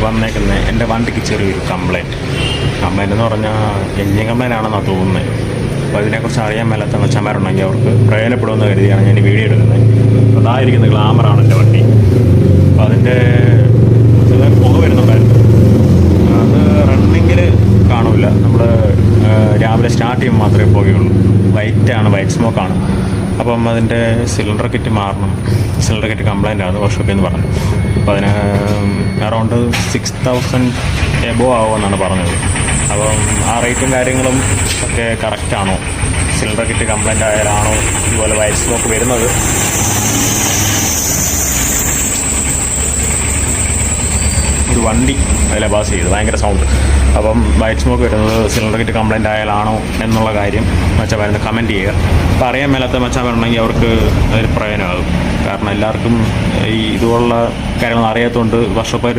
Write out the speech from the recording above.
വന്നേക്കുന്നത് എൻ്റെ വണ്ടിക്ക് ചെറിയൊരു കംപ്ലൈൻറ്റ് എന്ന് പറഞ്ഞാൽ എഞ്ചിൻ കംപ്ലൈൻ്റ് ആണെന്നാണ് തോന്നുന്നത്. അപ്പോൾ അതിനെക്കുറിച്ച് അറിയാൻ മേലാത്ത മച്ചന്മാരുണ്ടെങ്കിൽ അവർക്ക് പ്രയോജനപ്പെടുമെന്ന് കരുതിയാണ് ഞാൻ ഈ വീഡിയോ എടുക്കുന്നത്. അപ്പോൾ അതായിരിക്കുന്ന ഗ്ലാമറാണ് എൻ്റെ വണ്ടി. അപ്പോൾ അതിൻ്റെ പുക വരുന്നുണ്ടായിരുന്നു. അത് റണ്ണിങ്ങിൽ കാണില്ല. നമ്മൾ രാവിലെ സ്റ്റാർട്ട് ചെയ്യുമ്പോൾ മാത്രമേ പുകയുള്ളൂ. വൈറ്റ് സ്മോക്കാണ്. അപ്പം അതിൻ്റെ സിലിണ്ടർ കിറ്റ് മാറണം. സിലിണ്ടർ കിറ്റ് കംപ്ലൈൻ്റ് ആണ് വർക്ക്ഷോപ്പിൽ നിന്ന് പറഞ്ഞു. അപ്പോൾ അതിന് അറൗണ്ട് 6000 എബോവ് ആവുമെന്നാണ് പറഞ്ഞത്. അപ്പം ആ റേറ്റും കാര്യങ്ങളും ഒക്കെ കറക്റ്റാണോ? സിലിണ്ടർ കിറ്റ് കംപ്ലൈൻ്റ് ആയാലാണോ ഇതുപോലെ വൈറ്റ് സ്മോക്ക് വരുന്നത്? ഒരു വണ്ടി അതിലെ പാസ് ചെയ്ത് ഭയങ്കര സൗണ്ട്. അപ്പം വൈറ്റ് സ്മോക്ക് വരുന്നത് സിലിണ്ടർ കിറ്റ് കംപ്ലൈൻ്റ് ആയാലാണോ എന്നുള്ള കാര്യം മച്ചാന്മാരൊന്ന് കമൻറ്റ് ചെയ്യുക. അപ്പോൾ അറിയാൻ മേലാത്ത മച്ചാന്മാരുണ്ടെങ്കിൽ അവർക്ക് അതൊരു പ്രയോജനമാകും. കാരണം എല്ലാവർക്കും ഈ ഇതുപോലുള്ള കാര്യങ്ങളൊന്നും അറിയാത്തതുകൊണ്ട് വർക്ക്ഷോപ്പുകാർ